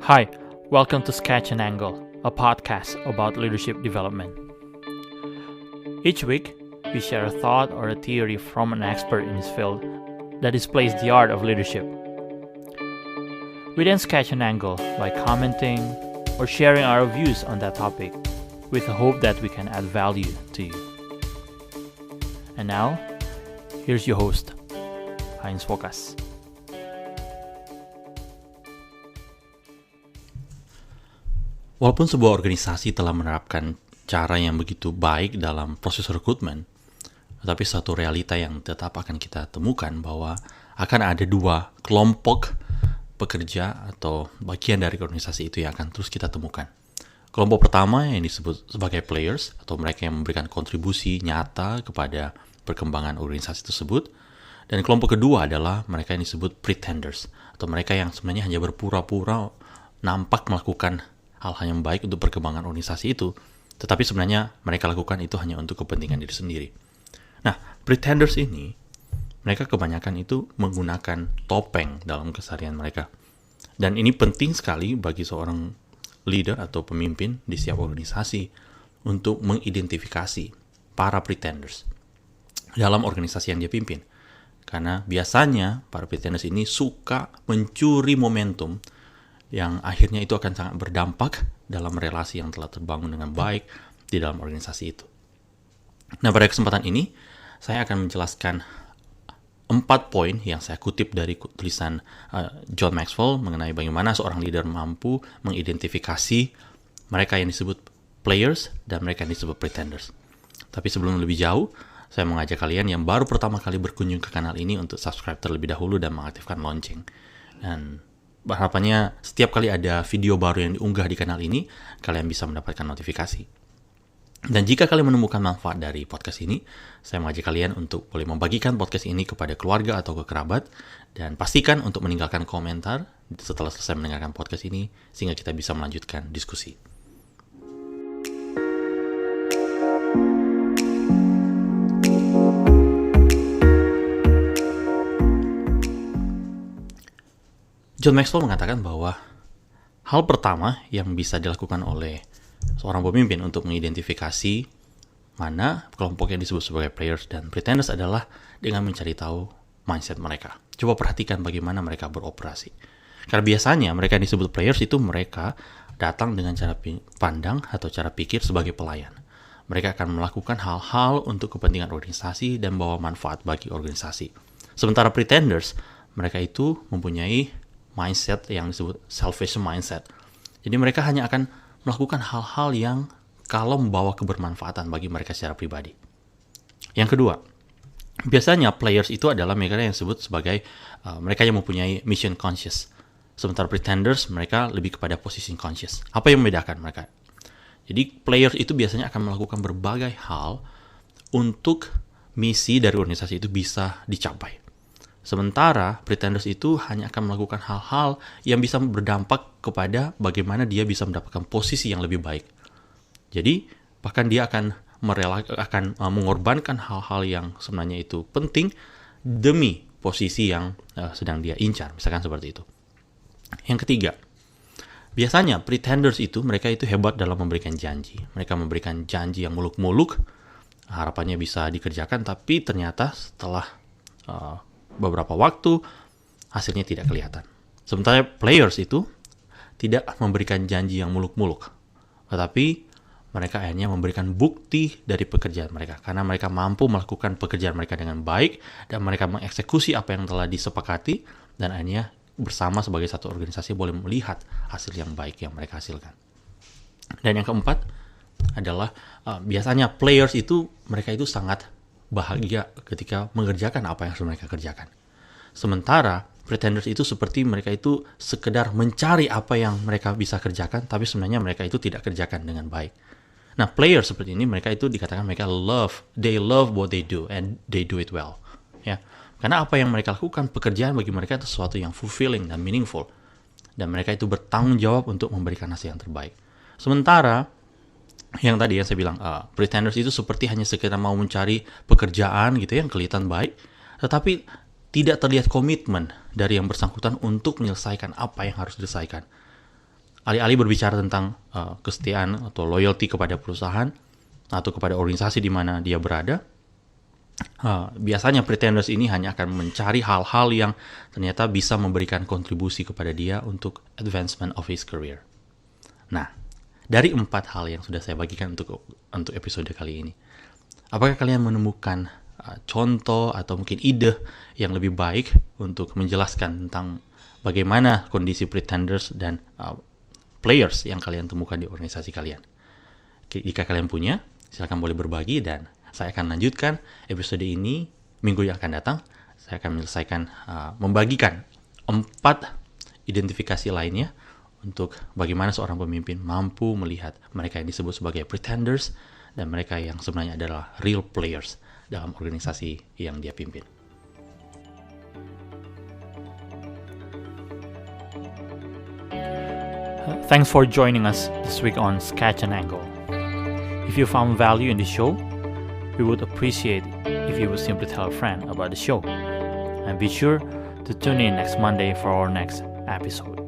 Hi, welcome to Sketch and Angle, a podcast about leadership development. Each week, we share a thought or a theory from an expert in his field that displays the art of leadership. We then sketch an angle by commenting or sharing our views on that topic with the hope that we can add value to you. And now, here's your host, Heinz Fokas. Walaupun sebuah organisasi telah menerapkan cara yang begitu baik dalam proses rekrutmen, tetapi satu realita yang tetap akan kita temukan bahwa akan ada dua kelompok pekerja atau bagian dari organisasi itu yang akan terus kita temukan. Kelompok pertama yang disebut sebagai players atau mereka yang memberikan kontribusi nyata kepada perkembangan organisasi tersebut. Dan kelompok kedua adalah mereka yang disebut pretenders atau mereka yang sebenarnya hanya berpura-pura nampak melakukan hal-hal yang baik untuk perkembangan organisasi itu, tetapi sebenarnya mereka lakukan itu hanya untuk kepentingan diri sendiri. Nah, pretenders ini, mereka kebanyakan itu menggunakan topeng dalam keseharian mereka. Dan ini penting sekali bagi seorang leader atau pemimpin di setiap organisasi untuk mengidentifikasi para pretenders dalam organisasi yang dia pimpin. Karena biasanya para pretenders ini suka mencuri momentum yang akhirnya itu akan sangat berdampak dalam relasi yang telah terbangun dengan baik di dalam organisasi itu. Nah, pada kesempatan ini, saya akan menjelaskan 4 poin yang saya kutip dari tulisan John Maxwell mengenai bagaimana seorang leader mampu mengidentifikasi mereka yang disebut players dan mereka yang disebut pretenders. Tapi sebelum lebih jauh, saya mengajak kalian yang baru pertama kali berkunjung ke kanal ini untuk subscribe terlebih dahulu dan mengaktifkan lonceng. Dan harapannya setiap kali ada video baru yang diunggah di kanal ini, kalian bisa mendapatkan notifikasi. Dan jika kalian menemukan manfaat dari podcast ini, saya mengajak kalian untuk boleh membagikan podcast ini kepada keluarga atau ke kerabat, dan pastikan untuk meninggalkan komentar setelah selesai mendengarkan podcast ini, sehingga kita bisa melanjutkan diskusi. John Maxwell mengatakan bahwa hal pertama yang bisa dilakukan oleh seorang pemimpin untuk mengidentifikasi mana kelompok yang disebut sebagai players dan pretenders adalah dengan mencari tahu mindset mereka. Coba perhatikan bagaimana mereka beroperasi. Karena biasanya mereka yang disebut players itu mereka datang dengan cara pandang atau cara pikir sebagai pelayan. Mereka akan melakukan hal-hal untuk kepentingan organisasi dan bawa manfaat bagi organisasi. Sementara pretenders, mereka itu mempunyai mindset yang disebut selfish mindset. Jadi mereka hanya akan melakukan hal-hal yang kalau membawa kebermanfaatan bagi mereka secara pribadi. Yang kedua, biasanya players itu adalah mereka yang disebut sebagai mereka yang mempunyai mission conscious. Sementara pretenders, mereka lebih kepada position conscious. Apa yang membedakan mereka? Jadi players itu biasanya akan melakukan berbagai hal untuk misi dari organisasi itu bisa dicapai. Sementara pretenders itu hanya akan melakukan hal-hal yang bisa berdampak kepada bagaimana dia bisa mendapatkan posisi yang lebih baik. Jadi bahkan dia akan mengorbankan hal-hal yang sebenarnya itu penting demi posisi yang sedang dia incar, misalkan seperti itu. Yang ketiga, biasanya pretenders itu mereka itu hebat dalam memberikan janji. Mereka memberikan janji yang muluk-muluk, harapannya bisa dikerjakan, tapi ternyata setelah beberapa waktu hasilnya tidak kelihatan. Sementara players itu tidak memberikan janji yang muluk-muluk, tetapi mereka akhirnya memberikan bukti dari pekerjaan mereka karena mereka mampu melakukan pekerjaan mereka dengan baik dan mereka mengeksekusi apa yang telah disepakati dan akhirnya bersama sebagai satu organisasi boleh melihat hasil yang baik yang mereka hasilkan. Dan yang keempat adalah biasanya players itu mereka itu sangat bahagia ketika mengerjakan apa yang harus mereka kerjakan. Sementara pretenders itu seperti mereka itu sekedar mencari apa yang mereka bisa kerjakan, tapi sebenarnya mereka itu tidak kerjakan dengan baik. Nah, players seperti ini mereka itu dikatakan mereka they love what they do and they do it well. Ya, karena apa yang mereka lakukan pekerjaan bagi mereka itu sesuatu yang fulfilling dan meaningful, dan mereka itu bertanggung jawab untuk memberikan hasil yang terbaik. Sementara yang tadi yang saya bilang, pretenders itu seperti hanya sekedar mau mencari pekerjaan gitu yang kelihatan baik, tetapi tidak terlihat komitmen dari yang bersangkutan untuk menyelesaikan apa yang harus diselesaikan. alih-alih berbicara tentang kesetiaan atau loyalty kepada perusahaan atau kepada organisasi di mana dia berada, biasanya pretenders ini hanya akan mencari hal-hal yang ternyata bisa memberikan kontribusi kepada dia untuk advancement of his career. Nah, dari 4 hal yang sudah saya bagikan untuk episode kali ini, apakah kalian menemukan contoh atau mungkin ide yang lebih baik untuk menjelaskan tentang bagaimana kondisi pretenders dan players yang kalian temukan di organisasi kalian? Jika kalian punya, silakan boleh berbagi dan saya akan lanjutkan episode ini minggu yang akan datang. Saya akan menyelesaikan membagikan 4 identifikasi lainnya untuk bagaimana seorang pemimpin mampu melihat mereka yang disebut sebagai pretenders dan mereka yang sebenarnya adalah real players dalam organisasi yang dia pimpin. Thanks for joining us this week on Sketch and Angle. If you found value in the show, we would appreciate if you would simply tell a friend about the show. And be sure to tune in next Monday for our next episode.